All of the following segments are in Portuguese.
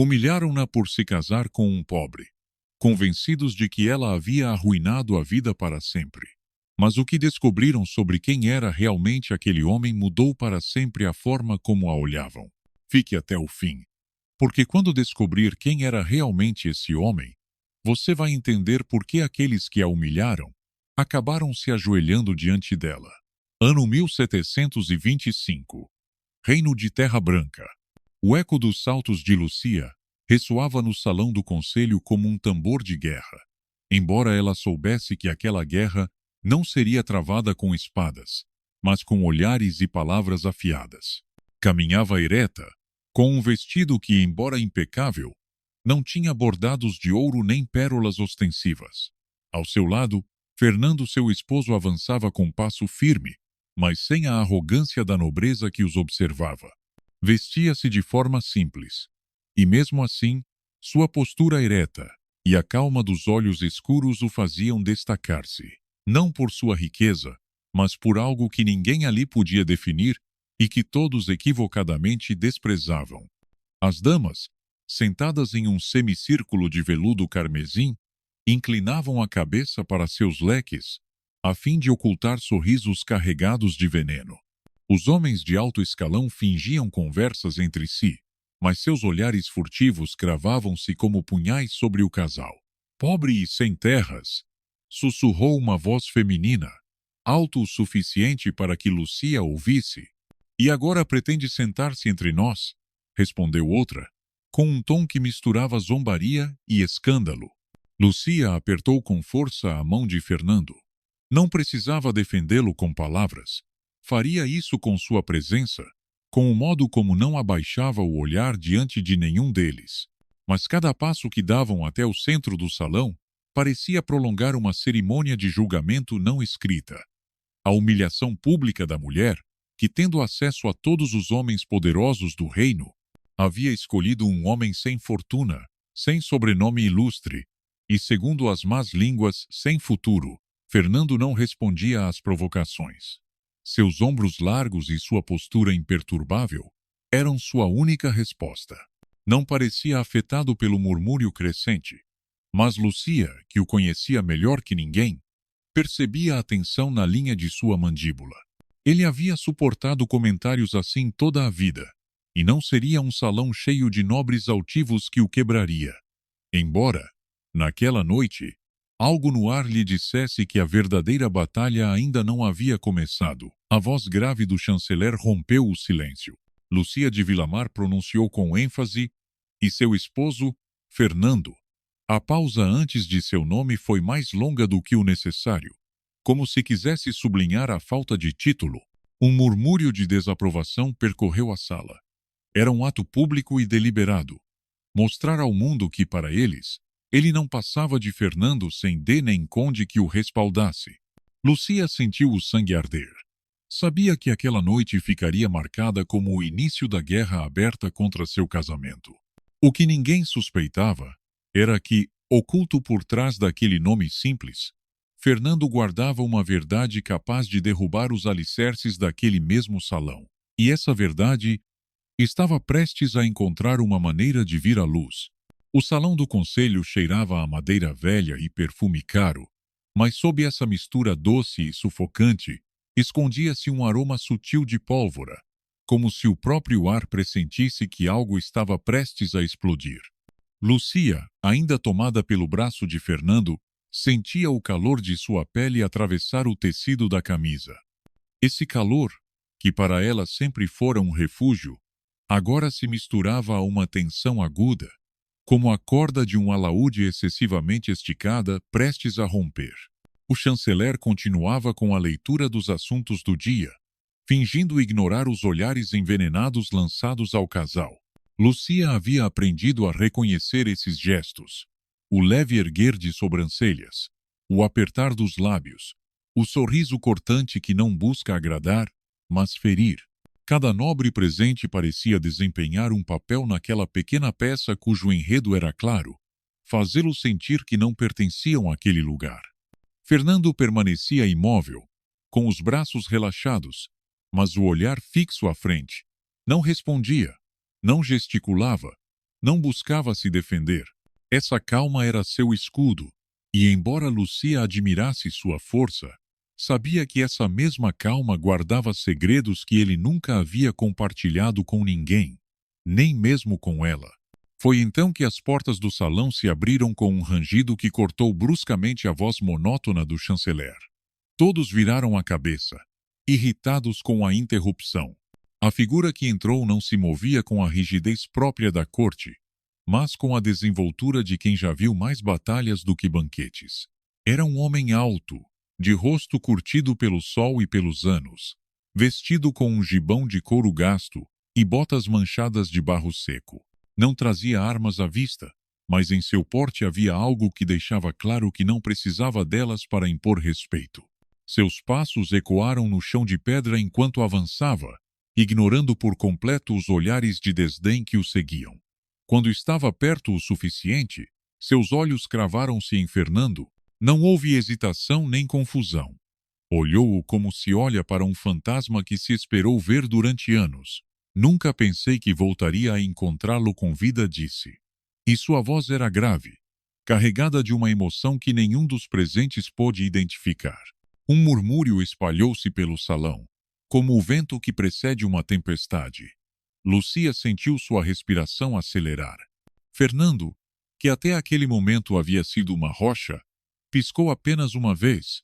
Humilharam-na por se casar com um pobre, convencidos de que ela havia arruinado a vida para sempre. Mas o que descobriram sobre quem era realmente aquele homem mudou para sempre a forma como a olhavam. Fique até o fim, porque quando descobrir quem era realmente esse homem, você vai entender por que aqueles que a humilharam acabaram se ajoelhando diante dela. Ano 1725. Reino de Terra Branca. O eco dos saltos de Lucia ressoava no salão do conselho como um tambor de guerra, embora ela soubesse que aquela guerra não seria travada com espadas, mas com olhares e palavras afiadas. Caminhava ereta, com um vestido que, embora impecável, não tinha bordados de ouro nem pérolas ostensivas. Ao seu lado, Fernando, seu esposo, avançava com passo firme, mas sem a arrogância da nobreza que os observava. Vestia-se de forma simples, e mesmo assim, sua postura ereta e a calma dos olhos escuros o faziam destacar-se, não por sua riqueza, mas por algo que ninguém ali podia definir e que todos equivocadamente desprezavam. As damas, sentadas em um semicírculo de veludo carmesim, inclinavam a cabeça para seus leques, a fim de ocultar sorrisos carregados de veneno. Os homens de alto escalão fingiam conversas entre si, mas seus olhares furtivos cravavam-se como punhais sobre o casal. Pobre e sem terras, sussurrou uma voz feminina, alto o suficiente para que Lucia ouvisse. E agora pretende sentar-se entre nós? Respondeu outra, com um tom que misturava zombaria e escândalo. Lucia apertou com força a mão de Fernando. Não precisava defendê-lo com palavras. Faria isso com sua presença, com o modo como não abaixava o olhar diante de nenhum deles. Mas cada passo que davam até o centro do salão parecia prolongar uma cerimônia de julgamento não escrita. A humilhação pública da mulher, que, tendo acesso a todos os homens poderosos do reino, havia escolhido um homem sem fortuna, sem sobrenome ilustre, e, segundo as más línguas, sem futuro. Fernando não respondia às provocações. Seus ombros largos e sua postura imperturbável eram sua única resposta. Não parecia afetado pelo murmúrio crescente, mas Lucia, que o conhecia melhor que ninguém, percebia a tensão na linha de sua mandíbula. Ele havia suportado comentários assim toda a vida, e não seria um salão cheio de nobres altivos que o quebraria. Embora, naquela noite, algo no ar lhe dissesse que a verdadeira batalha ainda não havia começado. A voz grave do chanceler rompeu o silêncio. Lucia de Villamar pronunciou com ênfase, e seu esposo, Fernando. A pausa antes de seu nome foi mais longa do que o necessário, como se quisesse sublinhar a falta de título. Um murmúrio de desaprovação percorreu a sala. Era um ato público e deliberado. Mostrar ao mundo que, para eles, ele não passava de Fernando sem dê nem conde que o respaldasse. Lucia sentiu o sangue arder. Sabia que aquela noite ficaria marcada como o início da guerra aberta contra seu casamento. O que ninguém suspeitava era que, oculto por trás daquele nome simples, Fernando guardava uma verdade capaz de derrubar os alicerces daquele mesmo salão. E essa verdade estava prestes a encontrar uma maneira de vir à luz. O salão do conselho cheirava a madeira velha e perfume caro, mas sob essa mistura doce e sufocante, escondia-se um aroma sutil de pólvora, como se o próprio ar pressentisse que algo estava prestes a explodir. Lucia, ainda tomada pelo braço de Fernando, sentia o calor de sua pele atravessar o tecido da camisa. Esse calor, que para ela sempre fora um refúgio, agora se misturava a uma tensão aguda, como a corda de um alaúde excessivamente esticada, prestes a romper. O chanceler continuava com a leitura dos assuntos do dia, fingindo ignorar os olhares envenenados lançados ao casal. Lucia havia aprendido a reconhecer esses gestos: o leve erguer de sobrancelhas, o apertar dos lábios, o sorriso cortante que não busca agradar, mas ferir. Cada nobre presente parecia desempenhar um papel naquela pequena peça cujo enredo era claro: fazê-lo sentir que não pertenciam àquele lugar. Fernando permanecia imóvel, com os braços relaxados, mas o olhar fixo à frente. Não respondia, não gesticulava, Não buscava se defender. Essa calma era seu escudo, e embora Lucia admirasse sua força, sabia que essa mesma calma guardava segredos que ele nunca havia compartilhado com ninguém, nem mesmo com ela. Foi então que as portas do salão se abriram com um rangido que cortou bruscamente a voz monótona do chanceler. Todos viraram a cabeça, irritados com a interrupção. A figura que entrou não se movia com a rigidez própria da corte, mas com a desenvoltura de quem já viu mais batalhas do que banquetes. Era um homem alto, de rosto curtido pelo sol e pelos anos, vestido com um gibão de couro gasto e botas manchadas de barro seco. Não trazia armas à vista, mas em seu porte havia algo que deixava claro que não precisava delas para impor respeito. Seus passos ecoaram no chão de pedra enquanto avançava, ignorando por completo os olhares de desdém que o seguiam. Quando estava perto o suficiente, seus olhos cravaram-se em Fernando. Não houve hesitação nem confusão. Olhou-o como se olha para um fantasma que se esperou ver durante anos. Nunca pensei que voltaria a encontrá-lo com vida, disse. E sua voz era grave, carregada de uma emoção que nenhum dos presentes pôde identificar. Um murmúrio espalhou-se pelo salão, como o vento que precede uma tempestade. Lucia sentiu sua respiração acelerar. Fernando, que até aquele momento havia sido uma rocha, piscou apenas uma vez,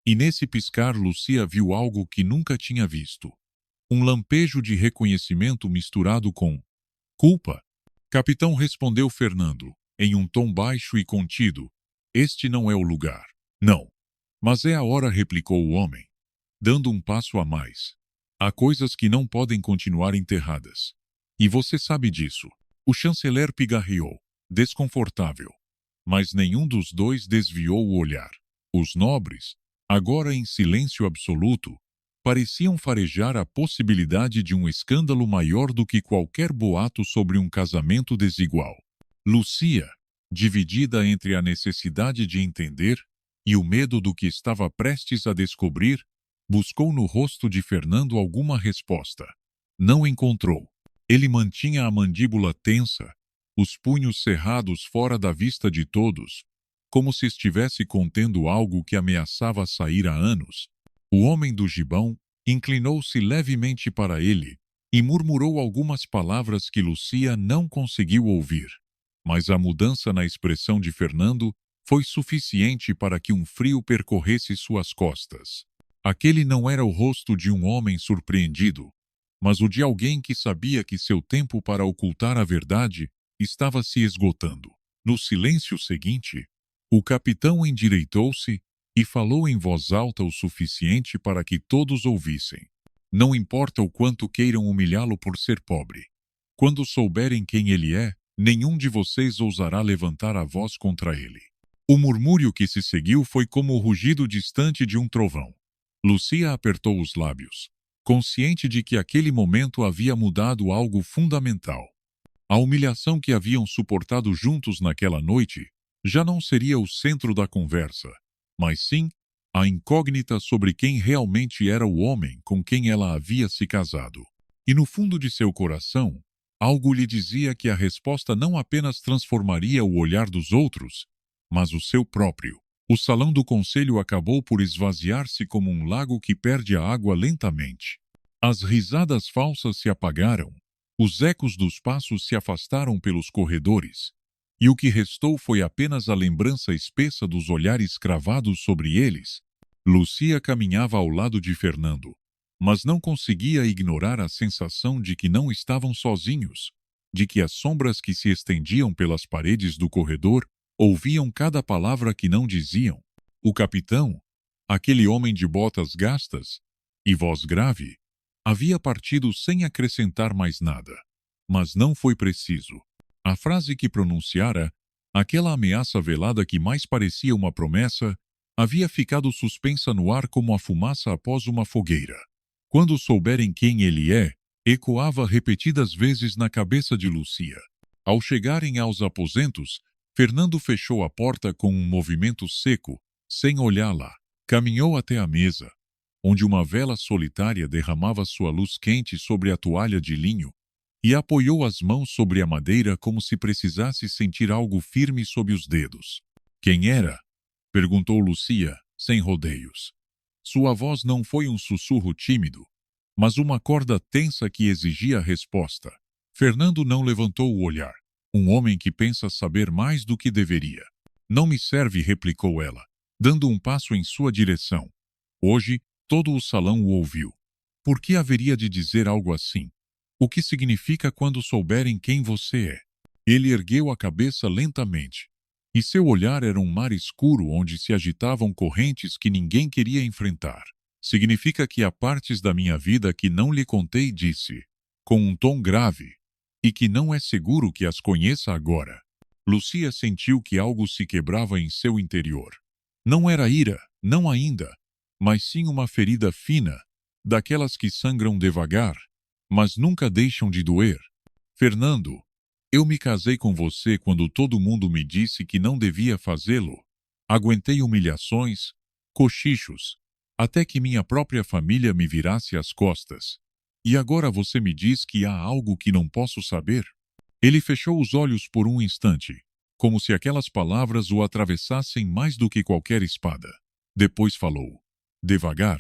e nesse piscar Lucia viu algo que nunca tinha visto. Um lampejo de reconhecimento misturado com culpa. Capitão, respondeu Fernando, em um tom baixo e contido. Este não é o lugar. Não. Mas é a hora, replicou o homem, dando um passo a mais. Há coisas que não podem continuar enterradas. E você sabe disso. O chanceler pigarreou, desconfortável. Mas nenhum dos dois desviou o olhar. Os nobres, agora em silêncio absoluto, pareciam farejar a possibilidade de um escândalo maior do que qualquer boato sobre um casamento desigual. Lucia, dividida entre a necessidade de entender e o medo do que estava prestes a descobrir, buscou no rosto de Fernando alguma resposta. Não encontrou. Ele mantinha a mandíbula tensa, os punhos cerrados fora da vista de todos, como se estivesse contendo algo que ameaçava sair há anos. O homem do gibão inclinou-se levemente para ele e murmurou algumas palavras que Lucia não conseguiu ouvir. Mas a mudança na expressão de Fernando foi suficiente para que um frio percorresse suas costas. Aquele não era o rosto de um homem surpreendido, mas o de alguém que sabia que seu tempo para ocultar a verdade estava se esgotando. No silêncio seguinte, o capitão endireitou-se e falou em voz alta o suficiente para que todos ouvissem. Não importa o quanto queiram humilhá-lo por ser pobre. Quando souberem quem ele é, nenhum de vocês ousará levantar a voz contra ele. O murmúrio que se seguiu foi como o rugido distante de um trovão. Lucia apertou os lábios, consciente de que aquele momento havia mudado algo fundamental. A humilhação que haviam suportado juntos naquela noite já não seria o centro da conversa, mas sim a incógnita sobre quem realmente era o homem com quem ela havia se casado. E no fundo de seu coração, algo lhe dizia que a resposta não apenas transformaria o olhar dos outros, mas o seu próprio. O salão do conselho acabou por esvaziar-se como um lago que perde a água lentamente. As risadas falsas se apagaram, os ecos dos passos se afastaram pelos corredores, e o que restou foi apenas a lembrança espessa dos olhares cravados sobre eles. Lucia caminhava ao lado de Fernando, mas não conseguia ignorar a sensação de que não estavam sozinhos, de que as sombras que se estendiam pelas paredes do corredor ouviam cada palavra que não diziam. O capitão, aquele homem de botas gastas e voz grave, havia partido sem acrescentar mais nada. Mas não foi preciso. A frase que pronunciara, aquela ameaça velada que mais parecia uma promessa, havia ficado suspensa no ar como a fumaça após uma fogueira. Quando souberem quem ele é, ecoava repetidas vezes na cabeça de Lucia. Ao chegarem aos aposentos, Fernando fechou a porta com um movimento seco, sem olhá-la. Caminhou até a mesa, onde uma vela solitária derramava sua luz quente sobre a toalha de linho, e apoiou as mãos sobre a madeira como se precisasse sentir algo firme sob os dedos. Quem era? Perguntou Lucia, sem rodeios. Sua voz não foi um sussurro tímido, mas uma corda tensa que exigia resposta. Fernando não levantou o olhar. Um homem que pensa saber mais do que deveria. Não me serve, replicou ela, dando um passo em sua direção. Hoje, todo o salão o ouviu. Por que haveria de dizer algo assim? O que significa quando souberem quem você é? Ele ergueu a cabeça lentamente, e seu olhar era um mar escuro onde se agitavam correntes que ninguém queria enfrentar. Significa que há partes da minha vida que não lhe contei, disse, com um tom grave, e que não é seguro que as conheça agora. Lucia sentiu que algo se quebrava em seu interior. Não era ira, não ainda, mas sim uma ferida fina, daquelas que sangram devagar, mas nunca deixam de doer. Fernando, eu me casei com você quando todo mundo me disse que não devia fazê-lo. Aguentei humilhações, cochichos, até que minha própria família me virasse as costas. E agora você me diz que há algo que não posso saber? Ele fechou os olhos por um instante, como se aquelas palavras o atravessassem mais do que qualquer espada. Depois falou, devagar,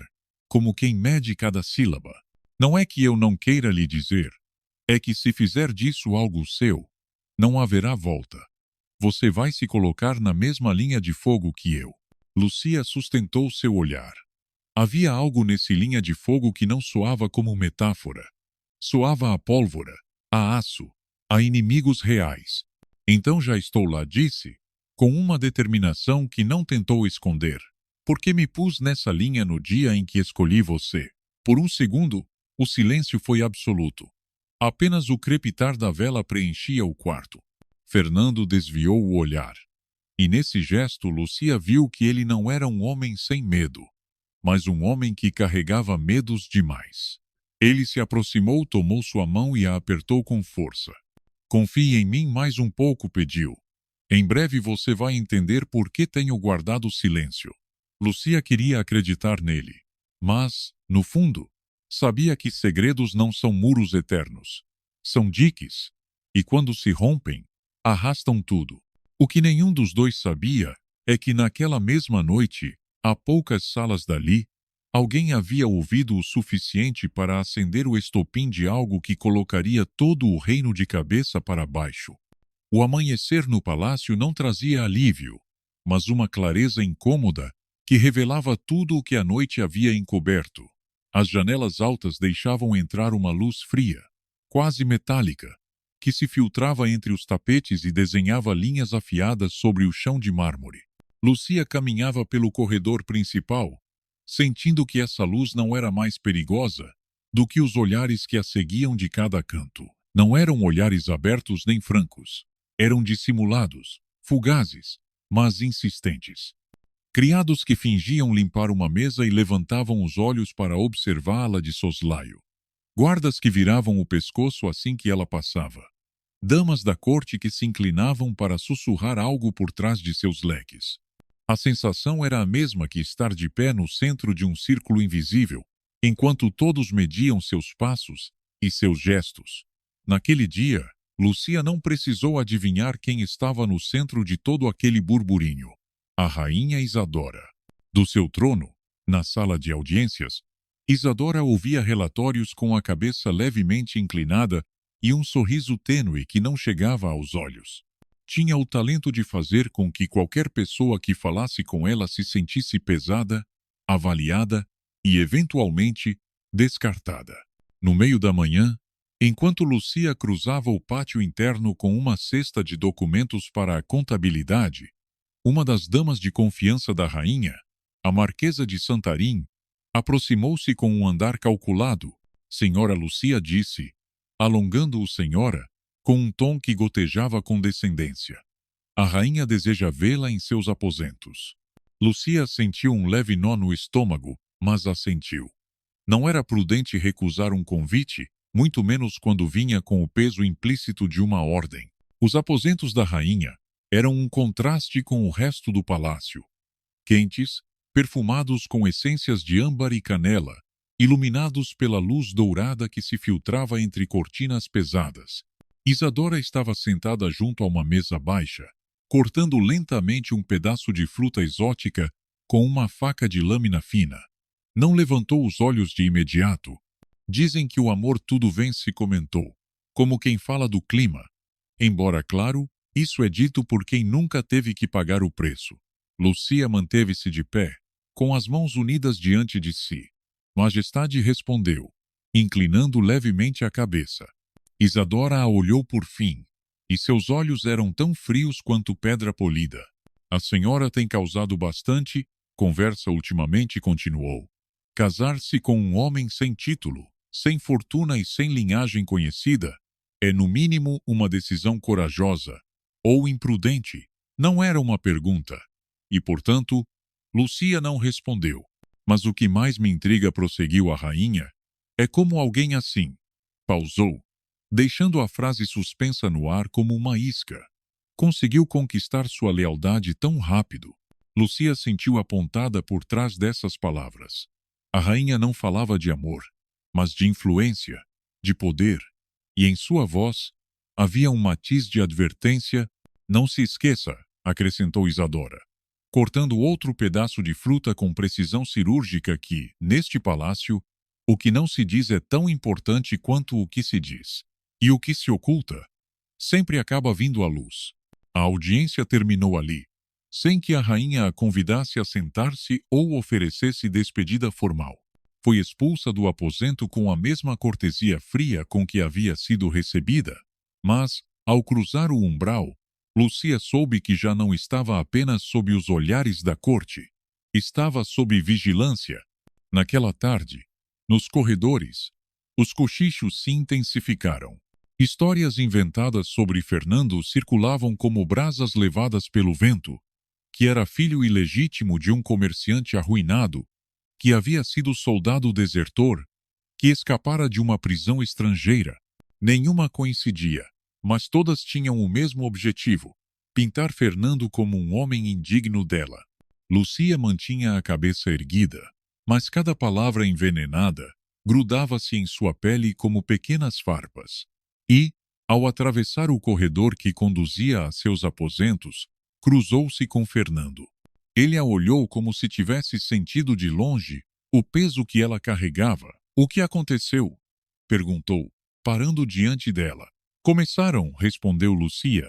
como quem mede cada sílaba. Não é que eu não queira lhe dizer, é que se fizer disso algo seu, não haverá volta. Você vai se colocar na mesma linha de fogo que eu. Lucia sustentou seu olhar. Havia algo nesse linha de fogo que não soava como metáfora. Soava a pólvora, a aço, a inimigos reais. Então já estou lá, disse, com uma determinação que não tentou esconder. Porque me pus nessa linha no dia em que escolhi você. Por um segundo, o silêncio foi absoluto. Apenas o crepitar da vela preenchia o quarto. Fernando desviou o olhar. E nesse gesto Lucia viu que ele não era um homem sem medo, mas um homem que carregava medos demais. Ele se aproximou, tomou sua mão e a apertou com força. Confie em mim mais um pouco, pediu. Em breve você vai entender por que tenho guardado silêncio. Lucia queria acreditar nele, mas, no fundo, sabia que segredos não são muros eternos. São diques, e quando se rompem, arrastam tudo. O que nenhum dos dois sabia é que naquela mesma noite, a poucas salas dali, alguém havia ouvido o suficiente para acender o estopim de algo que colocaria todo o reino de cabeça para baixo. O amanhecer no palácio não trazia alívio, mas uma clareza incômoda que revelava tudo o que a noite havia encoberto. As janelas altas deixavam entrar uma luz fria, quase metálica, que se filtrava entre os tapetes e desenhava linhas afiadas sobre o chão de mármore. Lucia caminhava pelo corredor principal, sentindo que essa luz não era mais perigosa do que os olhares que a seguiam de cada canto. Não eram olhares abertos nem francos. Eram dissimulados, fugazes, mas insistentes. Criados que fingiam limpar uma mesa e levantavam os olhos para observá-la de soslaio. Guardas que viravam o pescoço assim que ela passava. Damas da corte que se inclinavam para sussurrar algo por trás de seus leques. A sensação era a mesma que estar de pé no centro de um círculo invisível, enquanto todos mediam seus passos e seus gestos. Naquele dia, Lucia não precisou adivinhar quem estava no centro de todo aquele burburinho. A rainha Isadora. Do seu trono, na sala de audiências, Isadora ouvia relatórios com a cabeça levemente inclinada e um sorriso tênue que não chegava aos olhos. Tinha o talento de fazer com que qualquer pessoa que falasse com ela se sentisse pesada, avaliada e, eventualmente, descartada. No meio da manhã, enquanto Lucia cruzava o pátio interno com uma cesta de documentos para a contabilidade, uma das damas de confiança da rainha, a Marquesa de Santarém, aproximou-se com um andar calculado. Senhora Lucia, disse, alongando-o senhora, com um tom que gotejava condescendência. A rainha deseja vê-la em seus aposentos. Lucia sentiu um leve nó no estômago, mas assentiu. Não era prudente recusar um convite, muito menos quando vinha com o peso implícito de uma ordem. Os aposentos da rainha eram um contraste com o resto do palácio. Quentes, perfumados com essências de âmbar e canela, iluminados pela luz dourada que se filtrava entre cortinas pesadas. Isadora estava sentada junto a uma mesa baixa, cortando lentamente um pedaço de fruta exótica com uma faca de lâmina fina. Não levantou os olhos de imediato. Dizem que o amor tudo vence, comentou, como quem fala do clima. Embora, claro, isso é dito por quem nunca teve que pagar o preço. Lucia manteve-se de pé, com as mãos unidas diante de si. Majestade respondeu, inclinando levemente a cabeça. Isadora a olhou por fim, e seus olhos eram tão frios quanto pedra polida. A senhora tem causado bastante conversa ultimamente, continuou. Casar-se com um homem sem título, sem fortuna e sem linhagem conhecida é, no mínimo, uma decisão corajosa ou imprudente. Não era uma pergunta. E, portanto, Lucia não respondeu. Mas o que mais me intriga, prosseguiu a rainha, é como alguém assim. Pausou, deixando a frase suspensa no ar como uma isca. Conseguiu conquistar sua lealdade tão rápido. Lucia sentiu apontada por trás dessas palavras. A rainha não falava de amor, mas de influência, de poder, e em sua voz havia um matiz de advertência. Não se esqueça, acrescentou Isadora, cortando outro pedaço de fruta com precisão cirúrgica, que, neste palácio, o que não se diz é tão importante quanto o que se diz. E o que se oculta sempre acaba vindo à luz. A audiência terminou ali, sem que a rainha a convidasse a sentar-se ou oferecesse despedida formal. Foi expulsa do aposento com a mesma cortesia fria com que havia sido recebida. Mas, ao cruzar o umbral, Lucia soube que já não estava apenas sob os olhares da corte. Estava sob vigilância. Naquela tarde, nos corredores, os cochichos se intensificaram. Histórias inventadas sobre Fernando circulavam como brasas levadas pelo vento, que era filho ilegítimo de um comerciante arruinado, que havia sido soldado desertor, que escapara de uma prisão estrangeira. Nenhuma coincidia, mas todas tinham o mesmo objetivo: pintar Fernando como um homem indigno dela. Lucia mantinha a cabeça erguida, mas cada palavra envenenada grudava-se em sua pele como pequenas farpas. E, ao atravessar o corredor que conduzia a seus aposentos, cruzou-se com Fernando. Ele a olhou como se tivesse sentido de longe o peso que ela carregava. O que aconteceu? Perguntou, parando diante dela. Começaram, respondeu Lucia,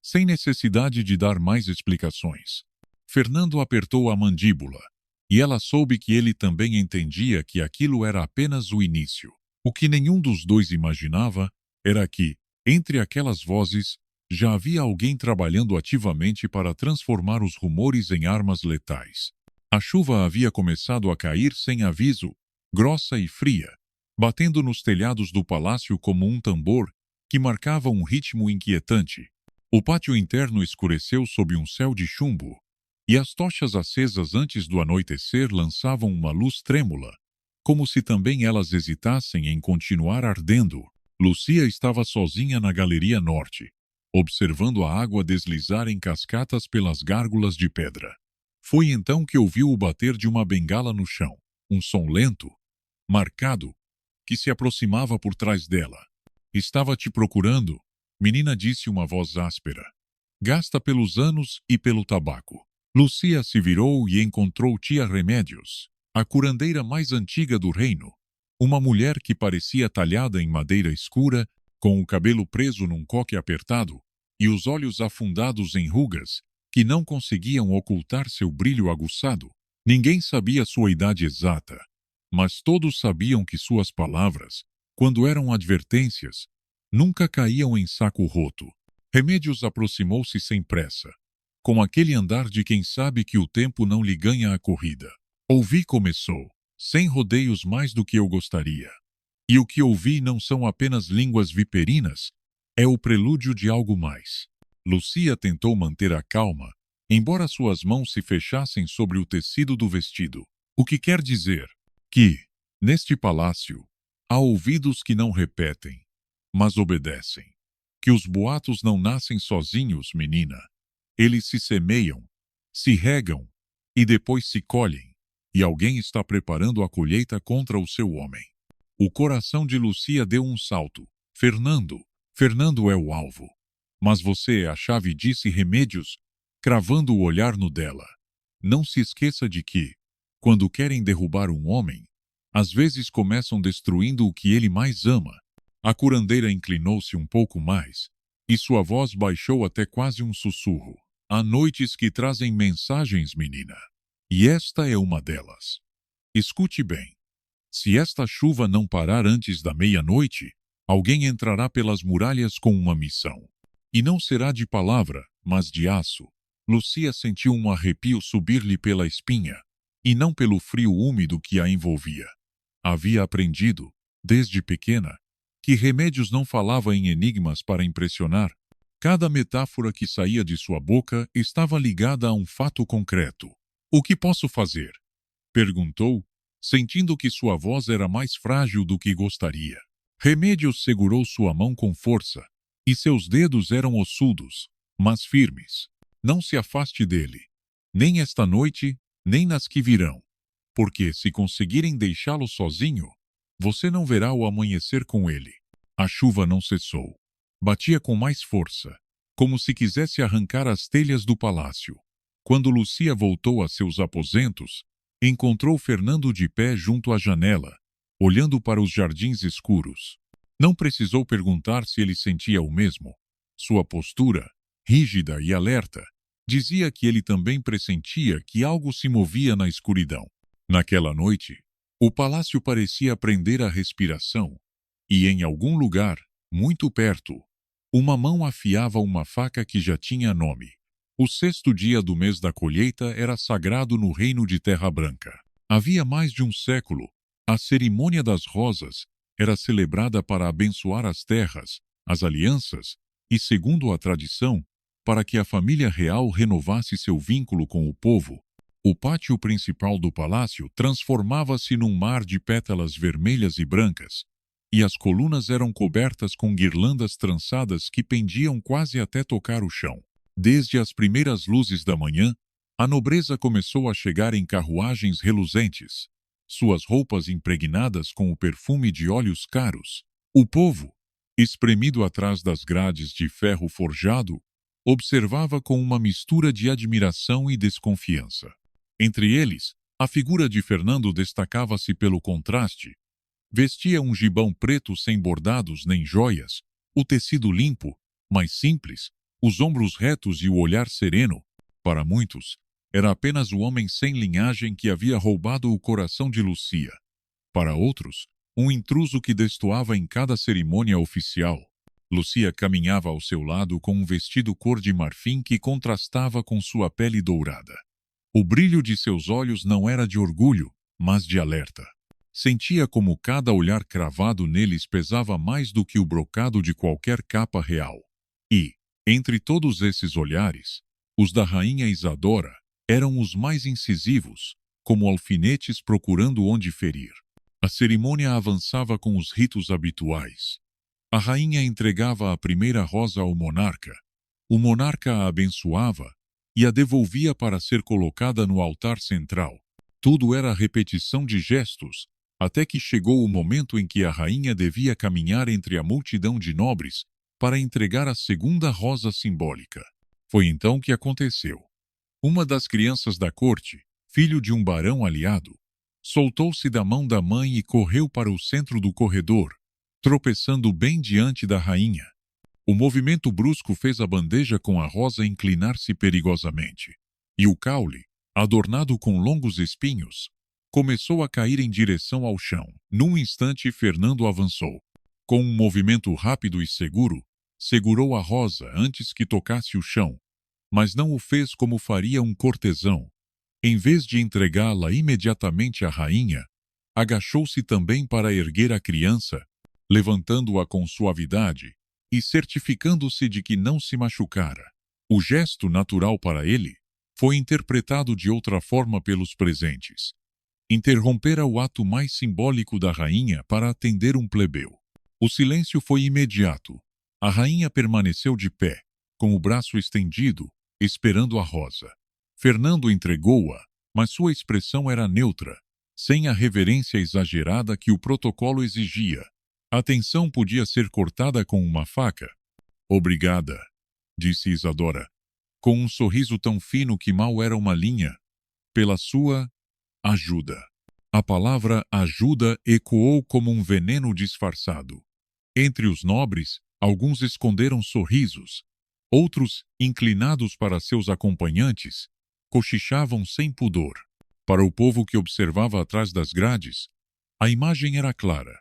sem necessidade de dar mais explicações. Fernando apertou a mandíbula, e ela soube que ele também entendia que aquilo era apenas o início. O que nenhum dos dois imaginava era que, entre aquelas vozes, já havia alguém trabalhando ativamente para transformar os rumores em armas letais. A chuva havia começado a cair sem aviso, grossa e fria, batendo nos telhados do palácio como um tambor que marcava um ritmo inquietante. O pátio interno escureceu sob um céu de chumbo, e as tochas acesas antes do anoitecer lançavam uma luz trêmula, como se também elas hesitassem em continuar ardendo. Lucia estava sozinha na galeria norte, observando a água deslizar em cascatas pelas gárgulas de pedra. Foi então que ouviu o bater de uma bengala no chão, um som lento, marcado, que se aproximava por trás dela. Estava te procurando, menina, disse uma voz áspera. Gasta pelos anos e pelo tabaco. Lucia se virou e encontrou tia Remédios, a curandeira mais antiga do reino. Uma mulher que parecia talhada em madeira escura, com o cabelo preso num coque apertado e os olhos afundados em rugas que não conseguiam ocultar seu brilho aguçado. Ninguém sabia sua idade exata, mas todos sabiam que suas palavras, quando eram advertências, nunca caíam em saco roto. Remédios aproximou-se sem pressa, com aquele andar de quem sabe que o tempo não lhe ganha a corrida. Ouvi, começou, sem rodeios, mais do que eu gostaria. E o que ouvi não são apenas línguas viperinas, é o prelúdio de algo mais. Lucia tentou manter a calma, embora suas mãos se fechassem sobre o tecido do vestido. O que quer dizer que, neste palácio, há ouvidos que não repetem, mas obedecem. Que os boatos não nascem sozinhos, menina. Eles se semeiam, se regam e depois se colhem. e alguém está preparando a colheita contra o seu homem. O coração de Lucia deu um salto. Fernando! Fernando é o alvo. Mas você é a chave, disse Remédios, cravando o olhar no dela. Não se esqueça de que, quando querem derrubar um homem, às vezes começam destruindo o que ele mais ama. A curandeira inclinou-se um pouco mais, e sua voz baixou até quase um sussurro. Há noites que trazem mensagens, menina. E esta é uma delas. Escute bem. Se esta chuva não parar antes da meia-noite, alguém entrará pelas muralhas com uma missão. E não será de palavra, mas de aço. Lucia sentiu um arrepio subir-lhe pela espinha, e não pelo frio úmido que a envolvia. Havia aprendido, desde pequena, que Remédios não falava em enigmas para impressionar. Cada metáfora que saía de sua boca estava ligada a um fato concreto. O que posso fazer? Perguntou, sentindo que sua voz era mais frágil do que gostaria. Remédios segurou sua mão com força, e seus dedos eram ossudos, mas firmes. Não se afaste dele, nem esta noite, nem nas que virão, porque se conseguirem deixá-lo sozinho, você não verá o amanhecer com ele. A chuva não cessou. Batia com mais força, como se quisesse arrancar as telhas do palácio. Quando Lucia voltou a seus aposentos, encontrou Fernando de pé junto à janela, olhando para os jardins escuros. Não precisou perguntar se ele sentia o mesmo. Sua postura, rígida e alerta, dizia que ele também pressentia que algo se movia na escuridão. Naquela noite, o palácio parecia prender a respiração, e em algum lugar, muito perto, uma mão afiava uma faca que já tinha nome. O 6º dia do mês da colheita era sagrado no reino de Terra Branca. Havia mais de um século, a cerimônia das rosas era celebrada para abençoar as terras, as alianças e, segundo a tradição, para que a família real renovasse seu vínculo com o povo. O pátio principal do palácio transformava-se num mar de pétalas vermelhas e brancas, e as colunas eram cobertas com guirlandas trançadas que pendiam quase até tocar o chão. Desde as primeiras luzes da manhã, a nobreza começou a chegar em carruagens reluzentes, suas roupas impregnadas com o perfume de óleos caros. O povo, espremido atrás das grades de ferro forjado, observava com uma mistura de admiração e desconfiança. Entre eles, a figura de Fernando destacava-se pelo contraste. Vestia um gibão preto sem bordados nem joias, o tecido limpo, mas simples, os ombros retos e o olhar sereno. Para muitos, era apenas o homem sem linhagem que havia roubado o coração de Lucia. Para outros, um intruso que destoava em cada cerimônia oficial. Lucia caminhava ao seu lado com um vestido cor de marfim que contrastava com sua pele dourada. O brilho de seus olhos não era de orgulho, mas de alerta. Sentia como cada olhar cravado neles pesava mais do que o brocado de qualquer capa real. E, entre todos esses olhares, os da rainha Isadora eram os mais incisivos, como alfinetes procurando onde ferir. A cerimônia avançava com os ritos habituais. A rainha entregava a primeira rosa ao monarca. O monarca a abençoava e a devolvia para ser colocada no altar central. Tudo era repetição de gestos, até que chegou o momento em que a rainha devia caminhar entre a multidão de nobres para entregar a segunda rosa simbólica. Foi então que aconteceu. Uma das crianças da corte, filho de um barão aliado, soltou-se da mão da mãe e correu para o centro do corredor, tropeçando bem diante da rainha. O movimento brusco fez a bandeja com a rosa inclinar-se perigosamente, e o caule, adornado com longos espinhos, começou a cair em direção ao chão. Num instante, Fernando avançou. Com um movimento rápido e seguro, segurou a rosa antes que tocasse o chão, mas não o fez como faria um cortesão. Em vez de entregá-la imediatamente à rainha, agachou-se também para erguer a criança, levantando-a com suavidade e certificando-se de que não se machucara. O gesto natural para ele foi interpretado de outra forma pelos presentes. Interrompera o ato mais simbólico da rainha para atender um plebeu. O silêncio foi imediato. A rainha permaneceu de pé, com o braço estendido, esperando a rosa. Fernando entregou-a, mas sua expressão era neutra, sem a reverência exagerada que o protocolo exigia. A tensão podia ser cortada com uma faca. Obrigada, disse Isadora, com um sorriso tão fino que mal era uma linha, pela sua ajuda. A palavra ajuda ecoou como um veneno disfarçado. Entre os nobres, alguns esconderam sorrisos. Outros, inclinados para seus acompanhantes, cochichavam sem pudor. Para o povo que observava atrás das grades, a imagem era clara.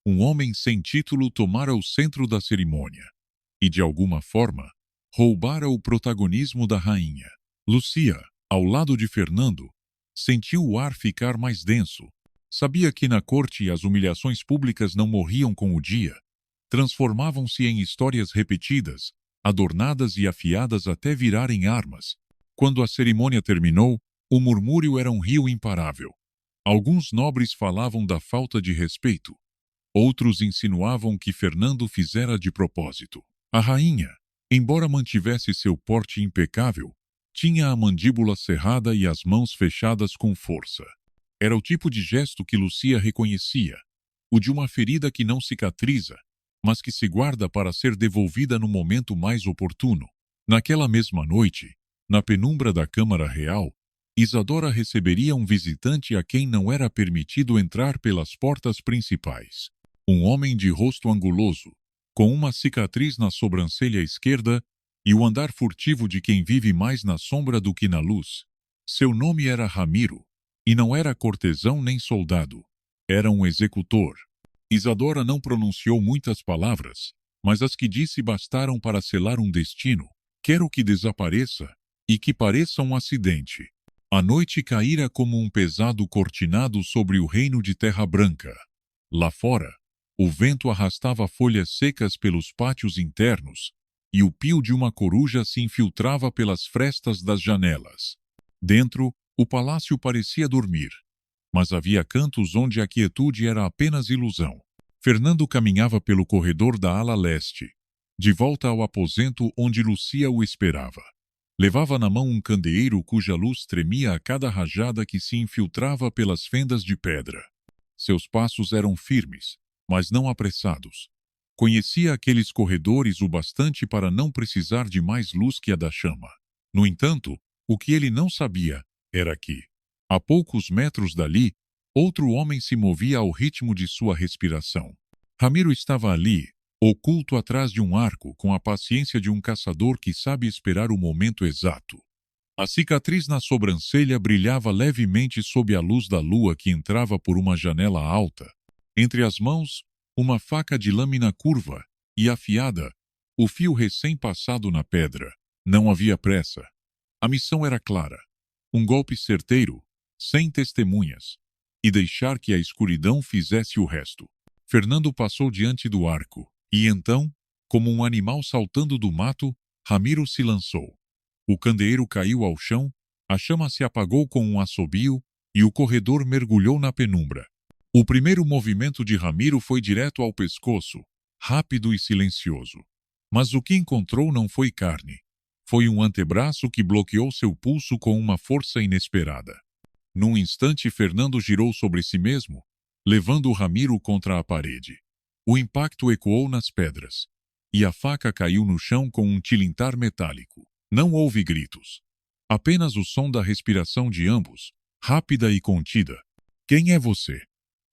Um homem sem título tomara o centro da cerimônia e, de alguma forma, roubara o protagonismo da rainha. Lucia, ao lado de Fernando, sentiu o ar ficar mais denso. Sabia que na corte as humilhações públicas não morriam com o dia. Transformavam-se em histórias repetidas, adornadas e afiadas até virarem armas. Quando a cerimônia terminou, o murmúrio era um rio imparável. Alguns nobres falavam da falta de respeito. Outros insinuavam que Fernando fizera de propósito. A rainha, embora mantivesse seu porte impecável, tinha a mandíbula cerrada e as mãos fechadas com força. Era o tipo de gesto que Lucia reconhecia, o de uma ferida que não cicatriza, mas que se guarda para ser devolvida no momento mais oportuno. Naquela mesma noite, na penumbra da Câmara Real, Isadora receberia um visitante a quem não era permitido entrar pelas portas principais. Um homem de rosto anguloso, com uma cicatriz na sobrancelha esquerda e o andar furtivo de quem vive mais na sombra do que na luz. Seu nome era Ramiro, e não era cortesão nem soldado. Era um executor. Isadora não pronunciou muitas palavras, mas as que disse bastaram para selar um destino. Quero que desapareça e que pareça um acidente. A noite caíra como um pesado cortinado sobre o reino de Terra Branca. Lá fora, o vento arrastava folhas secas pelos pátios internos e o pio de uma coruja se infiltrava pelas frestas das janelas. Dentro, o palácio parecia dormir, mas havia cantos onde a quietude era apenas ilusão. Fernando caminhava pelo corredor da ala leste, de volta ao aposento onde Lucia o esperava. Levava na mão um candeeiro cuja luz tremia a cada rajada que se infiltrava pelas fendas de pedra. Seus passos eram firmes, mas não apressados. Conhecia aqueles corredores o bastante para não precisar de mais luz que a da chama. No entanto, o que ele não sabia era que, a poucos metros dali, outro homem se movia ao ritmo de sua respiração. Ramiro estava ali, oculto atrás de um arco, com a paciência de um caçador que sabe esperar o momento exato. A cicatriz na sobrancelha brilhava levemente sob a luz da lua que entrava por uma janela alta. Entre as mãos, uma faca de lâmina curva e afiada, o fio recém-passado na pedra. Não havia pressa. A missão era clara. Um golpe certeiro, sem testemunhas, e deixar que a escuridão fizesse o resto. Fernando passou diante do arco, e então, como um animal saltando do mato, Ramiro se lançou. O candeeiro caiu ao chão, a chama se apagou com um assobio, e o corredor mergulhou na penumbra. O primeiro movimento de Ramiro foi direto ao pescoço, rápido e silencioso. Mas o que encontrou não foi carne. Foi um antebraço que bloqueou seu pulso com uma força inesperada. Num instante, Fernando girou sobre si mesmo, levando Ramiro contra a parede. O impacto ecoou nas pedras, e a faca caiu no chão com um tilintar metálico. Não houve gritos. Apenas o som da respiração de ambos, rápida e contida. "Quem é você?"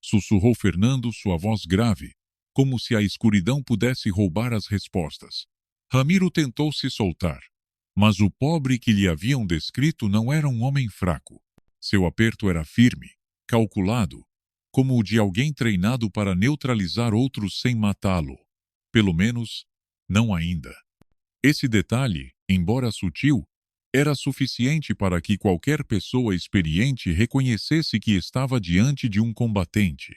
sussurrou Fernando, sua voz grave, como se a escuridão pudesse roubar as respostas. Ramiro tentou se soltar, mas o pobre que lhe haviam descrito não era um homem fraco. Seu aperto era firme, calculado, como o de alguém treinado para neutralizar outros sem matá-lo. Pelo menos, não ainda. Esse detalhe, embora sutil, era suficiente para que qualquer pessoa experiente reconhecesse que estava diante de um combatente,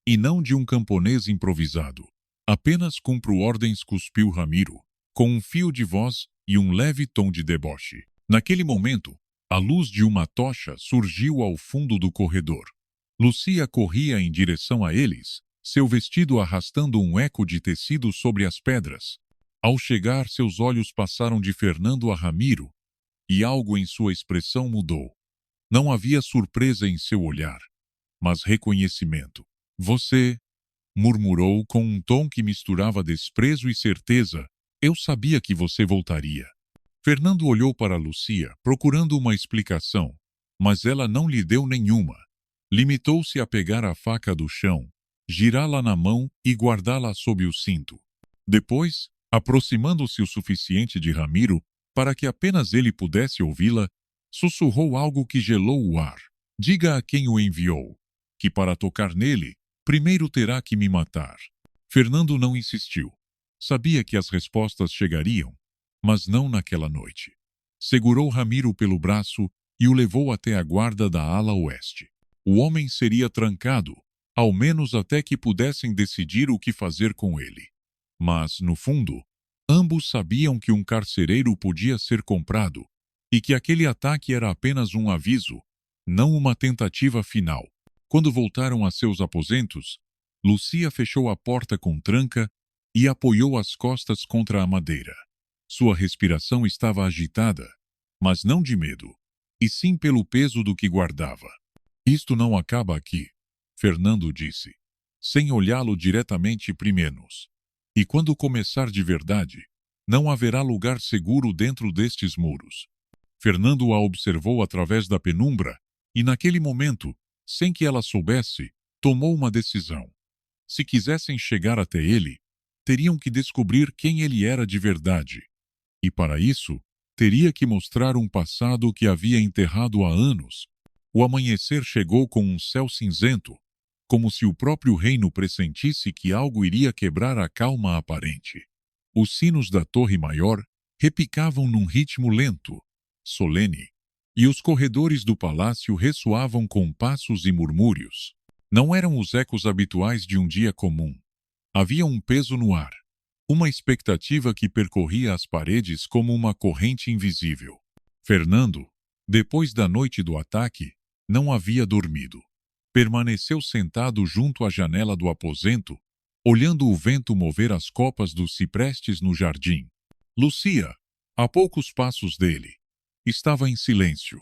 e não de um camponês improvisado. "Apenas cumpro ordens", cuspiu Ramiro, com um fio de voz e um leve tom de deboche. Naquele momento, a luz de uma tocha surgiu ao fundo do corredor. Lucia corria em direção a eles, seu vestido arrastando um eco de tecido sobre as pedras. Ao chegar, seus olhos passaram de Fernando a Ramiro, e algo em sua expressão mudou. Não havia surpresa em seu olhar, mas reconhecimento. Você, murmurou com um tom que misturava desprezo e certeza. Eu sabia que você voltaria. Fernando olhou para Lucia, procurando uma explicação, mas ela não lhe deu nenhuma. Limitou-se a pegar a faca do chão, girá-la na mão e guardá-la sob o cinto. Depois, aproximando-se o suficiente de Ramiro para que apenas ele pudesse ouvi-la, sussurrou algo que gelou o ar. Diga a quem o enviou, que para tocar nele, primeiro terá que me matar. Fernando não insistiu. Sabia que as respostas chegariam, mas não naquela noite. Segurou Ramiro pelo braço e o levou até a guarda da ala oeste. O homem seria trancado, ao menos até que pudessem decidir o que fazer com ele. Mas, no fundo, ambos sabiam que um carcereiro podia ser comprado e que aquele ataque era apenas um aviso, não uma tentativa final. Quando voltaram a seus aposentos, Lucia fechou a porta com tranca e apoiou as costas contra a madeira. Sua respiração estava agitada, mas não de medo, e sim pelo peso do que guardava. Isto não acaba aqui, Fernando disse, sem olhá-lo diretamente primeiro. E quando começar de verdade, não haverá lugar seguro dentro destes muros. Fernando a observou através da penumbra e, naquele momento, sem que ela soubesse, tomou uma decisão. Se quisessem chegar até ele, teriam que descobrir quem ele era de verdade. E para isso, teria que mostrar um passado que havia enterrado há anos. O amanhecer chegou com um céu cinzento, como se o próprio reino pressentisse que algo iria quebrar a calma aparente. Os sinos da torre maior repicavam num ritmo lento, solene, e os corredores do palácio ressoavam com passos e murmúrios. Não eram os ecos habituais de um dia comum. Havia um peso no ar, uma expectativa que percorria as paredes como uma corrente invisível. Fernando, depois da noite do ataque, não havia dormido. Permaneceu sentado junto à janela do aposento, olhando o vento mover as copas dos ciprestes no jardim. Lucia, a poucos passos dele, estava em silêncio,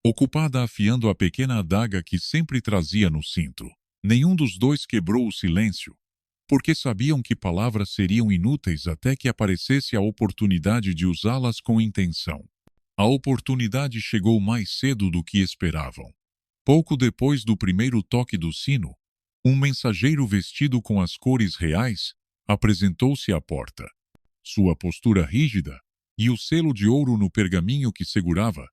ocupada afiando a pequena adaga que sempre trazia no cinto. Nenhum dos dois quebrou o silêncio, porque sabiam que palavras seriam inúteis até que aparecesse a oportunidade de usá-las com intenção. A oportunidade chegou mais cedo do que esperavam. Pouco depois do primeiro toque do sino, um mensageiro vestido com as cores reais apresentou-se à porta. Sua postura rígida e o selo de ouro no pergaminho que segurava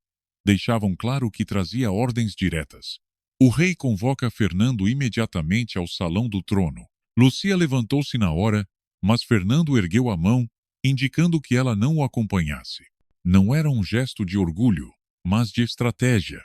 deixavam claro que trazia ordens diretas. O rei convoca Fernando imediatamente ao salão do trono. Lucia levantou-se na hora, mas Fernando ergueu a mão, indicando que ela não o acompanhasse. Não era um gesto de orgulho, mas de estratégia.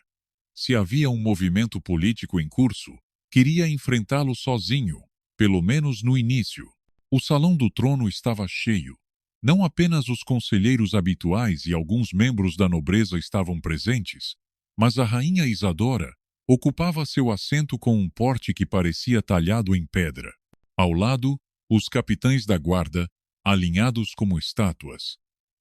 Se havia um movimento político em curso, queria enfrentá-lo sozinho, pelo menos no início. O salão do trono estava cheio. Não apenas os conselheiros habituais e alguns membros da nobreza estavam presentes, mas a rainha Isadora ocupava seu assento com um porte que parecia talhado em pedra. Ao lado, os capitães da guarda, alinhados como estátuas.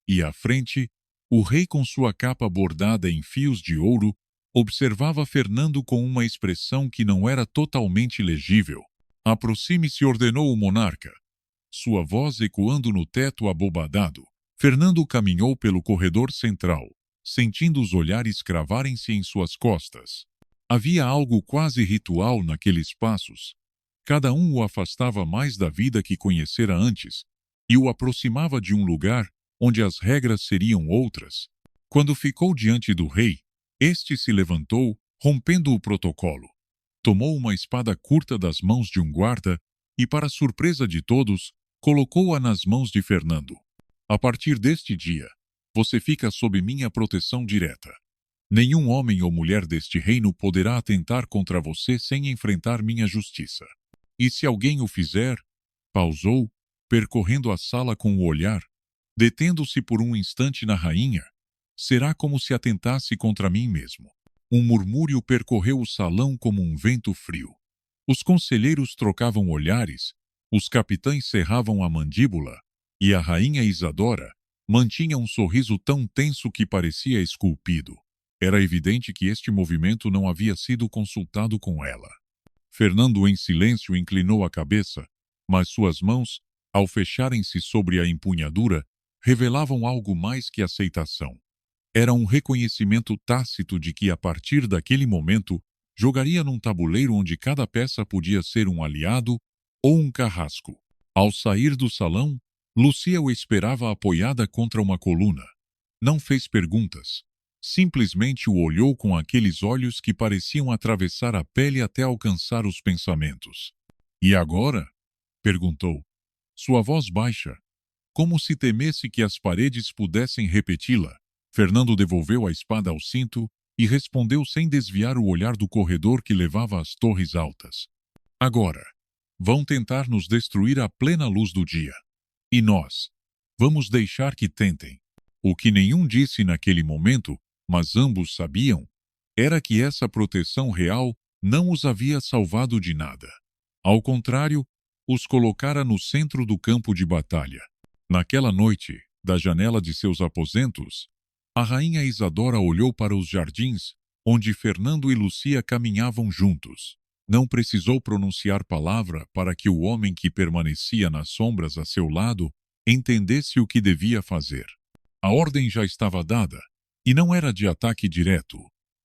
E à frente, o rei com sua capa bordada em fios de ouro observava Fernando com uma expressão que não era totalmente legível. Aproxime-se, ordenou o monarca. Sua voz ecoando no teto abobadado. Fernando caminhou pelo corredor central, sentindo os olhares cravarem-se em suas costas. Havia algo quase ritual naqueles passos. Cada um o afastava mais da vida que conhecera antes e o aproximava de um lugar onde as regras seriam outras. Quando ficou diante do rei, este se levantou, rompendo o protocolo. Tomou uma espada curta das mãos de um guarda e, para surpresa de todos, colocou-a nas mãos de Fernando. A partir deste dia, você fica sob minha proteção direta. Nenhum homem ou mulher deste reino poderá atentar contra você sem enfrentar minha justiça. E se alguém o fizer, pausou, percorrendo a sala com o olhar, detendo-se por um instante na rainha, será como se atentasse contra mim mesmo. Um murmúrio percorreu o salão como um vento frio. Os conselheiros trocavam olhares, os capitães cerravam a mandíbula, e a rainha Isadora mantinha um sorriso tão tenso que parecia esculpido. Era evidente que este movimento não havia sido consultado com ela. Fernando, em silêncio, inclinou a cabeça, mas suas mãos, ao fecharem-se sobre a empunhadura, revelavam algo mais que aceitação. Era um reconhecimento tácito de que, a partir daquele momento, jogaria num tabuleiro onde cada peça podia ser um aliado ou um carrasco. Ao sair do salão, Lucia o esperava apoiada contra uma coluna. Não fez perguntas. Simplesmente o olhou com aqueles olhos que pareciam atravessar a pele até alcançar os pensamentos. "E agora?" perguntou. Sua voz baixa, como se temesse que as paredes pudessem repeti-la. Fernando devolveu a espada ao cinto e respondeu sem desviar o olhar do corredor que levava às torres altas. "Agora, vão tentar nos destruir à plena luz do dia. E nós? Vamos deixar que tentem." O que nenhum disse naquele momento, mas ambos sabiam, era que essa proteção real não os havia salvado de nada. Ao contrário, os colocara no centro do campo de batalha. Naquela noite, da janela de seus aposentos, a rainha Isadora olhou para os jardins, onde Fernando e Lucia caminhavam juntos. Não precisou pronunciar palavra para que o homem que permanecia nas sombras a seu lado entendesse o que devia fazer. A ordem já estava dada, e não era de ataque direto.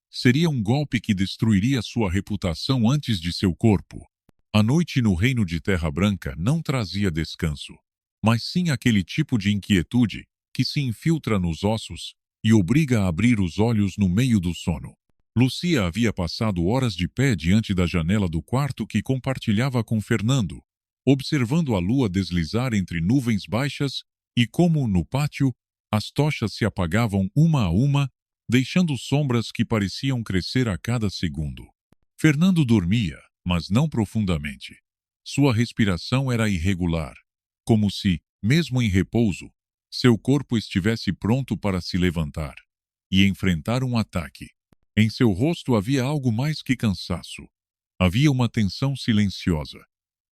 Seria um golpe que destruiria sua reputação antes de seu corpo. A noite no reino de Terra Branca não trazia descanso, mas sim aquele tipo de inquietude que se infiltra nos ossos e obriga a abrir os olhos no meio do sono. Lucia havia passado horas de pé diante da janela do quarto que compartilhava com Fernando, observando a lua deslizar entre nuvens baixas e como, no pátio, as tochas se apagavam uma a uma, deixando sombras que pareciam crescer a cada segundo. Fernando dormia, mas não profundamente. Sua respiração era irregular, como se, mesmo em repouso, seu corpo estivesse pronto para se levantar e enfrentar um ataque. Em seu rosto havia algo mais que cansaço. Havia uma tensão silenciosa,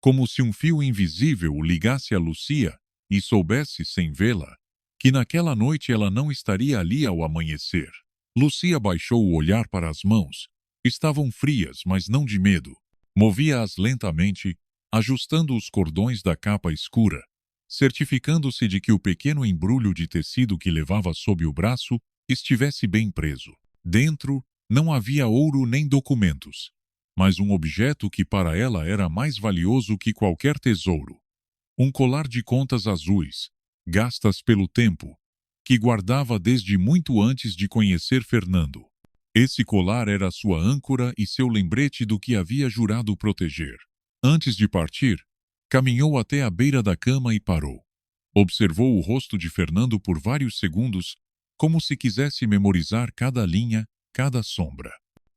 como se um fio invisível o ligasse a Lucia e soubesse, sem vê-la, que naquela noite ela não estaria ali ao amanhecer. Lucia baixou o olhar para as mãos. Estavam frias, mas não de medo. Movia-as lentamente, ajustando os cordões da capa escura, certificando-se de que o pequeno embrulho de tecido que levava sob o braço estivesse bem preso. Dentro, não havia ouro nem documentos, mas um objeto que para ela era mais valioso que qualquer tesouro. Um colar de contas azuis, gastas pelo tempo, que guardava desde muito antes de conhecer Fernando. Esse colar era sua âncora e seu lembrete do que havia jurado proteger. Antes de partir, caminhou até a beira da cama e parou. Observou o rosto de Fernando por vários segundos, como se quisesse memorizar cada linha, cada sombra.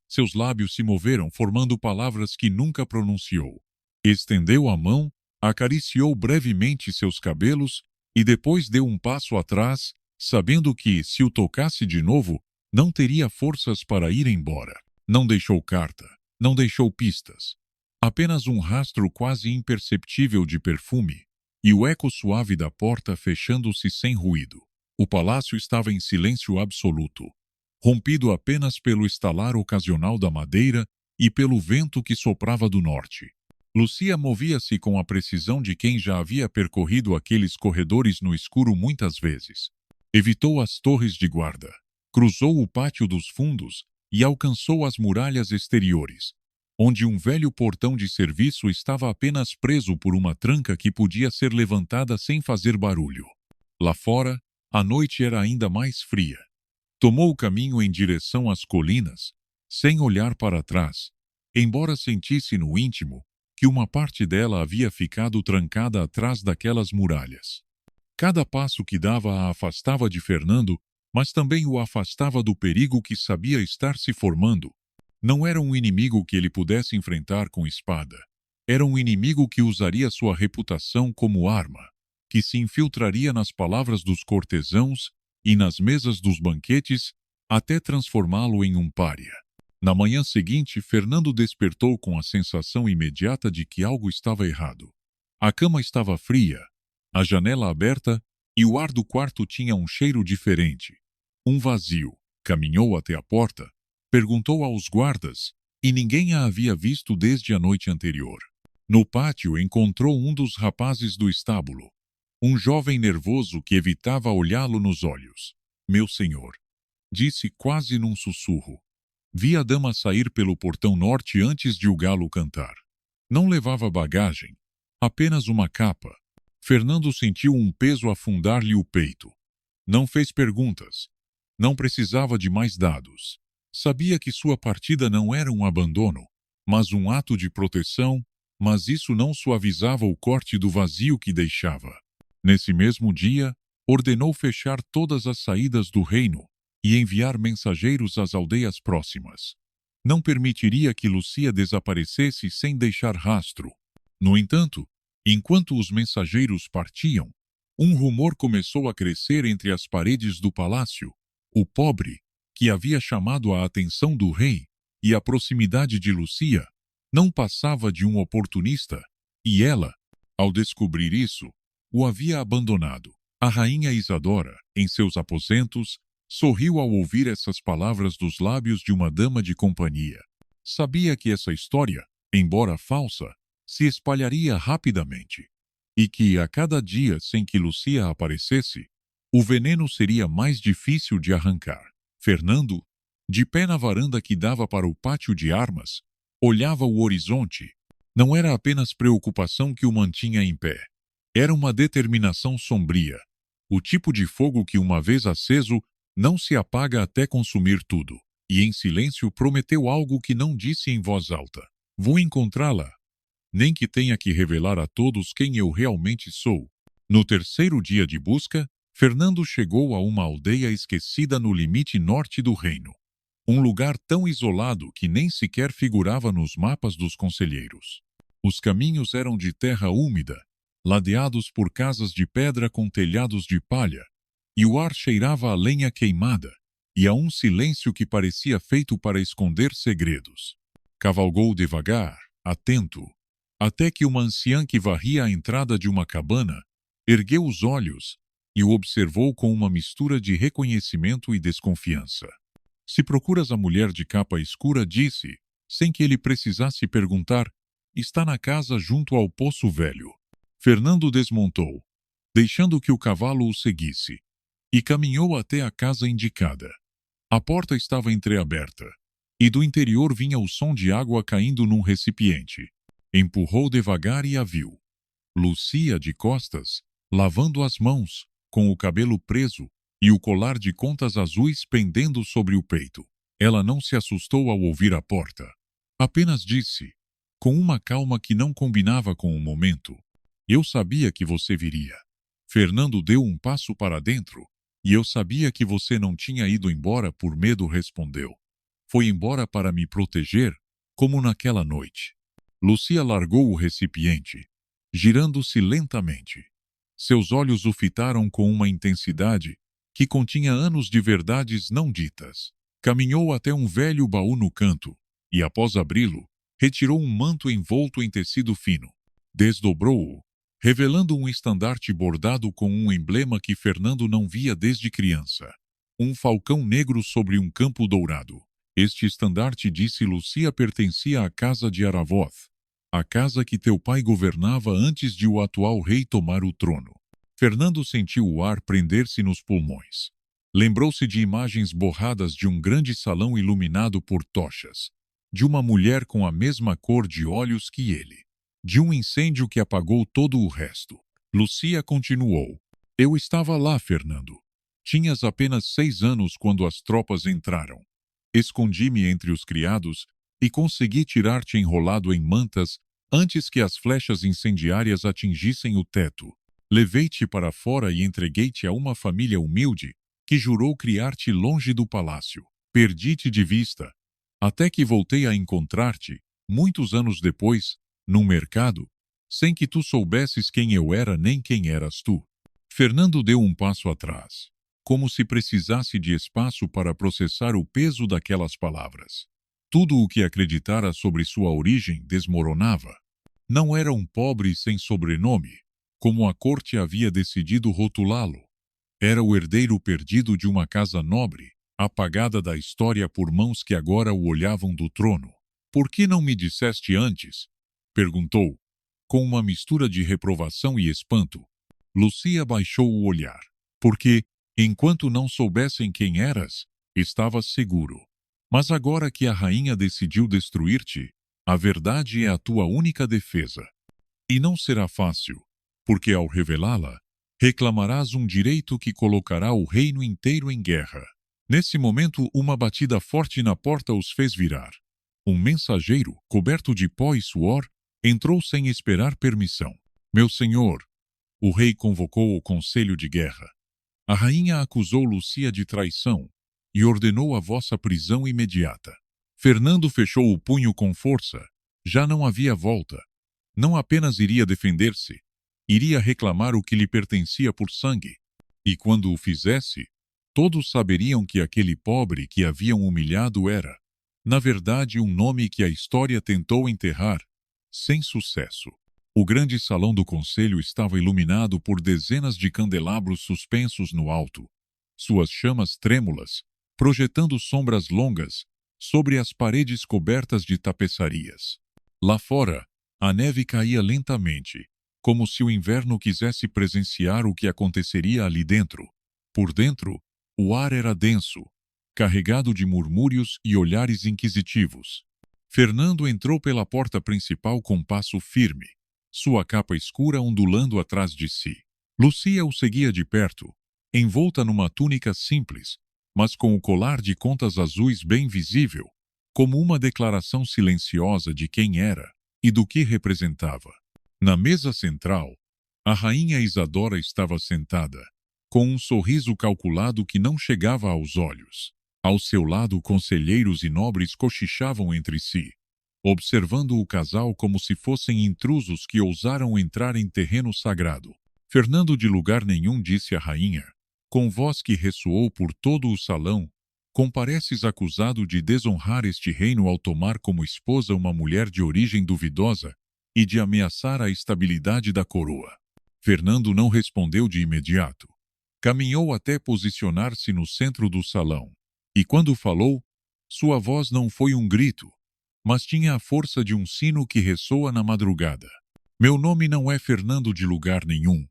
Seus lábios se moveram, formando palavras que nunca pronunciou. Estendeu a mão, acariciou brevemente seus cabelos e depois deu um passo atrás, sabendo que, se o tocasse de novo, não teria forças para ir embora. Não deixou carta, não deixou pistas. Apenas um rastro quase imperceptível de perfume e o eco suave da porta fechando-se sem ruído. O palácio estava em silêncio absoluto, rompido apenas pelo estalar ocasional da madeira e pelo vento que soprava do norte. Lucia movia-se com a precisão de quem já havia percorrido aqueles corredores no escuro muitas vezes. Evitou as torres de guarda, cruzou o pátio dos fundos e alcançou as muralhas exteriores, onde um velho portão de serviço estava apenas preso por uma tranca que podia ser levantada sem fazer barulho. Lá fora, a noite era ainda mais fria. Tomou o caminho em direção às colinas, sem olhar para trás, embora sentisse no íntimo que uma parte dela havia ficado trancada atrás daquelas muralhas. Cada passo que dava a afastava de Fernando, mas também o afastava do perigo que sabia estar se formando. Não era um inimigo que ele pudesse enfrentar com espada. Era um inimigo que usaria sua reputação como arma, que se infiltraria nas palavras dos cortesãos e nas mesas dos banquetes até transformá-lo em um pária. Na manhã seguinte, Fernando despertou com a sensação imediata de que algo estava errado. A cama estava fria, a janela aberta e o ar do quarto tinha um cheiro diferente. Um vazio. Caminhou até a porta, perguntou aos guardas, e ninguém a havia visto desde a noite anterior. No pátio encontrou um dos rapazes do estábulo, um jovem nervoso que evitava olhá-lo nos olhos. Meu senhor, disse quase num sussurro. Vi a dama sair pelo portão norte antes de o galo cantar. Não levava bagagem, apenas uma capa. Fernando sentiu um peso afundar-lhe o peito. Não fez perguntas. Não precisava de mais dados. Sabia que sua partida não era um abandono, mas um ato de proteção, mas isso não suavizava o corte do vazio que deixava. Nesse mesmo dia, ordenou fechar todas as saídas do reino e enviar mensageiros às aldeias próximas. Não permitiria que Lucia desaparecesse sem deixar rastro. No entanto, enquanto os mensageiros partiam, um rumor começou a crescer entre as paredes do palácio. O pobre, que havia chamado a atenção do rei e a proximidade de Lucia, não passava de um oportunista, e ela, ao descobrir isso, o havia abandonado. A rainha Isadora, em seus aposentos, sorriu ao ouvir essas palavras dos lábios de uma dama de companhia. Sabia que essa história, embora falsa, se espalharia rapidamente, e que, a cada dia sem que Lucia aparecesse, o veneno seria mais difícil de arrancar. Fernando, de pé na varanda que dava para o pátio de armas, olhava o horizonte. Não era apenas preocupação que o mantinha em pé. Era uma determinação sombria. O tipo de fogo que, uma vez aceso, não se apaga até consumir tudo. E em silêncio prometeu algo que não disse em voz alta. Vou encontrá-la. Nem que tenha que revelar a todos quem eu realmente sou. No terceiro dia de busca, Fernando chegou a uma aldeia esquecida no limite norte do reino. Um lugar tão isolado que nem sequer figurava nos mapas dos conselheiros. Os caminhos eram de terra úmida, ladeados por casas de pedra com telhados de palha, e o ar cheirava a lenha queimada, e a um silêncio que parecia feito para esconder segredos. Cavalgou devagar, atento, até que uma anciã que varria a entrada de uma cabana ergueu os olhos e o observou com uma mistura de reconhecimento e desconfiança. Se procuras a mulher de capa escura, disse, sem que ele precisasse perguntar, está na casa junto ao poço velho. Fernando desmontou, deixando que o cavalo o seguisse, e caminhou até a casa indicada. A porta estava entreaberta, e do interior vinha o som de água caindo num recipiente. Empurrou devagar e a viu. Lucia, de costas, lavando as mãos, com o cabelo preso e o colar de contas azuis pendendo sobre o peito. Ela não se assustou ao ouvir a porta. Apenas disse, com uma calma que não combinava com o momento, eu sabia que você viria. Fernando deu um passo para dentro, e eu sabia que você não tinha ido embora por medo, respondeu. Foi embora para me proteger, como naquela noite. Lucia largou o recipiente, girando-se lentamente. Seus olhos o fitaram com uma intensidade que continha anos de verdades não ditas. Caminhou até um velho baú no canto, e após abri-lo, retirou um manto envolto em tecido fino. Desdobrou-o, revelando um estandarte bordado com um emblema que Fernando não via desde criança. Um falcão negro sobre um campo dourado. Este estandarte, disse Lucia, pertencia à casa de Aravoth, a casa que teu pai governava antes de o atual rei tomar o trono. Fernando sentiu o ar prender-se nos pulmões. Lembrou-se de imagens borradas de um grande salão iluminado por tochas, de uma mulher com a mesma cor de olhos que ele, de um incêndio que apagou todo o resto. Lucia continuou. Eu estava lá, Fernando. Tinhas apenas 6 anos quando as tropas entraram. Escondi-me entre os criados e consegui tirar-te enrolado em mantas antes que as flechas incendiárias atingissem o teto. Levei-te para fora e entreguei-te a uma família humilde que jurou criar-te longe do palácio. Perdi-te de vista, até que voltei a encontrar-te, muitos anos depois, num mercado, sem que tu soubesses quem eu era nem quem eras tu. Fernando deu um passo atrás, como se precisasse de espaço para processar o peso daquelas palavras. Tudo o que acreditara sobre sua origem desmoronava. Não era um pobre sem sobrenome, como a corte havia decidido rotulá-lo. Era o herdeiro perdido de uma casa nobre, apagada da história por mãos que agora o olhavam do trono. Por que não me disseste antes? Perguntou, com uma mistura de reprovação e espanto. Lucia baixou o olhar. Porque, enquanto não soubessem quem eras, estavas seguro. Mas agora que a rainha decidiu destruir-te, a verdade é a tua única defesa. E não será fácil, porque ao revelá-la, reclamarás um direito que colocará o reino inteiro em guerra. Nesse momento, uma batida forte na porta os fez virar. Um mensageiro, coberto de pó e suor, entrou sem esperar permissão. Meu senhor, o rei convocou o conselho de guerra. A rainha acusou Lucia de traição e ordenou a vossa prisão imediata. Fernando fechou o punho com força. Já não havia volta. Não apenas iria defender-se, iria reclamar o que lhe pertencia por sangue. E quando o fizesse, todos saberiam que aquele pobre que haviam humilhado era, na verdade, um nome que a história tentou enterrar, sem sucesso. O grande salão do conselho estava iluminado por dezenas de candelabros suspensos no alto, suas chamas trêmulas, projetando sombras longas sobre as paredes cobertas de tapeçarias. Lá fora, a neve caía lentamente, como se o inverno quisesse presenciar o que aconteceria ali dentro. Por dentro, o ar era denso, carregado de murmúrios e olhares inquisitivos. Fernando entrou pela porta principal com passo firme, sua capa escura ondulando atrás de si. Lucia o seguia de perto, envolta numa túnica simples, mas com o colar de contas azuis bem visível, como uma declaração silenciosa de quem era e do que representava. Na mesa central, a rainha Isadora estava sentada, com um sorriso calculado que não chegava aos olhos. Ao seu lado, conselheiros e nobres cochichavam entre si, observando o casal como se fossem intrusos que ousaram entrar em terreno sagrado. Fernando, de lugar nenhum, disse à rainha, com voz que ressoou por todo o salão: compareces acusado de desonrar este reino ao tomar como esposa uma mulher de origem duvidosa e de ameaçar a estabilidade da coroa. Fernando não respondeu de imediato. Caminhou até posicionar-se no centro do salão. E quando falou, sua voz não foi um grito, mas tinha a força de um sino que ressoa na madrugada. Meu nome não é Fernando de lugar nenhum.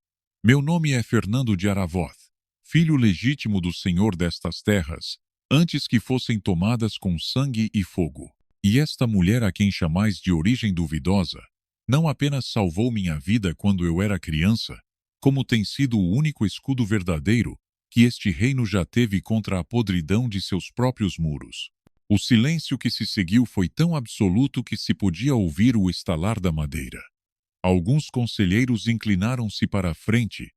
Meu nome é Fernando de Aravoth, filho legítimo do senhor destas terras, antes que fossem tomadas com sangue e fogo. E esta mulher a quem chamais de origem duvidosa, não apenas salvou minha vida quando eu era criança, como tem sido o único escudo verdadeiro que este reino já teve contra a podridão de seus próprios muros. O silêncio que se seguiu foi tão absoluto que se podia ouvir o estalar da madeira. Alguns conselheiros inclinaram-se para a frente,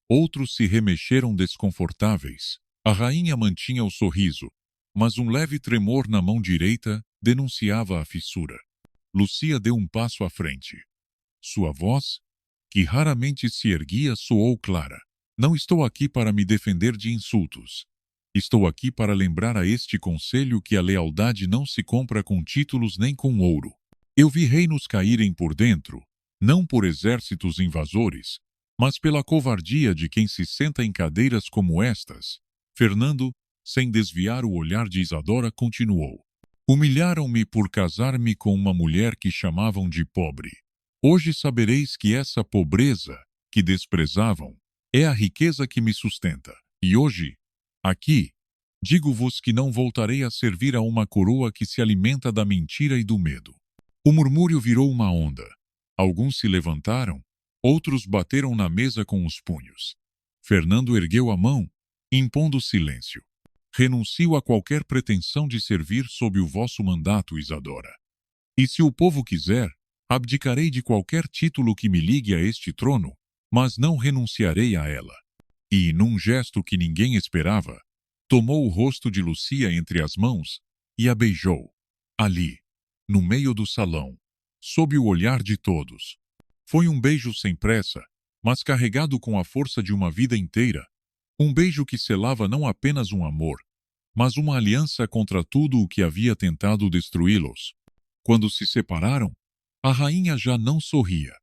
outros se remexeram desconfortáveis. A rainha mantinha o sorriso, mas um leve tremor na mão direita denunciava a fissura. Lucia deu um passo à frente. Sua voz, que raramente se erguia, soou clara. Não estou aqui para me defender de insultos. Estou aqui para lembrar a este conselho que a lealdade não se compra com títulos nem com ouro. Eu vi reinos caírem por dentro, não por exércitos invasores, mas pela covardia de quem se senta em cadeiras como estas. Fernando, sem desviar o olhar de Isadora, continuou. Humilharam-me por casar-me com uma mulher que chamavam de pobre. Hoje sabereis que essa pobreza, que desprezavam, é a riqueza que me sustenta. E hoje, aqui, digo-vos que não voltarei a servir a uma coroa que se alimenta da mentira e do medo. O murmúrio virou uma onda. Alguns se levantaram, outros bateram na mesa com os punhos. Fernando ergueu a mão, impondo silêncio. Renuncio a qualquer pretensão de servir sob o vosso mandato, Isadora. E se o povo quiser, abdicarei de qualquer título que me ligue a este trono, mas não renunciarei a ela. E, num gesto que ninguém esperava, tomou o rosto de Lucia entre as mãos e a beijou. Ali, no meio do salão, sob o olhar de todos. Foi um beijo sem pressa, mas carregado com a força de uma vida inteira. Um beijo que selava não apenas um amor, mas uma aliança contra tudo o que havia tentado destruí-los. Quando se separaram, a rainha já não sorria.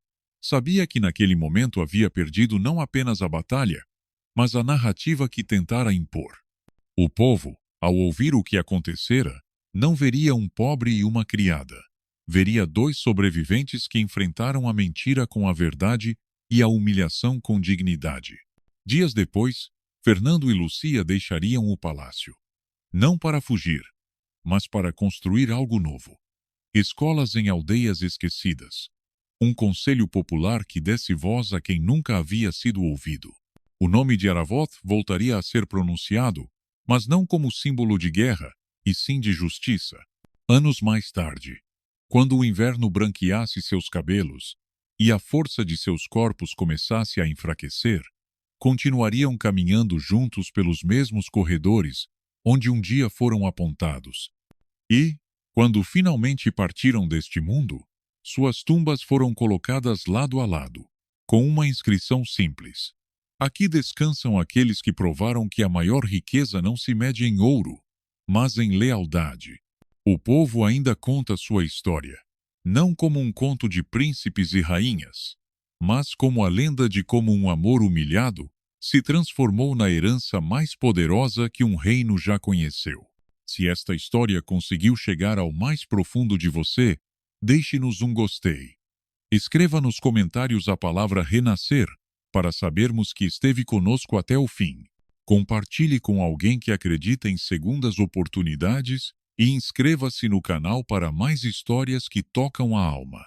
Sabia que naquele momento havia perdido não apenas a batalha, mas a narrativa que tentara impor. O povo, Ao ouvir o que acontecera, não veria um pobre e uma criada. Veria dois sobreviventes que enfrentaram a mentira com a verdade e a humilhação com dignidade. Dias depois, Fernando e Lucia deixariam o palácio. Não para fugir, mas para construir algo novo. Escolas em aldeias esquecidas. Um conselho popular que desse voz a quem nunca havia sido ouvido. O nome de Aravoth voltaria a ser pronunciado, mas não como símbolo de guerra, e sim de justiça. Anos mais tarde, quando o inverno branqueasse seus cabelos e a força de seus corpos começasse a enfraquecer, continuariam caminhando juntos pelos mesmos corredores onde um dia foram apontados. E, quando finalmente partiram deste mundo, suas tumbas foram colocadas lado a lado, com uma inscrição simples: aqui descansam aqueles que provaram que a maior riqueza não se mede em ouro, mas em lealdade. O povo ainda conta sua história, não como um conto de príncipes e rainhas, mas como a lenda de como um amor humilhado se transformou na herança mais poderosa que um reino já conheceu. Se esta história conseguiu chegar ao mais profundo de você, deixe-nos um gostei. Escreva nos comentários a palavra renascer, para sabermos que esteve conosco até o fim. Compartilhe com alguém que acredita em segundas oportunidades e inscreva-se no canal para mais histórias que tocam a alma.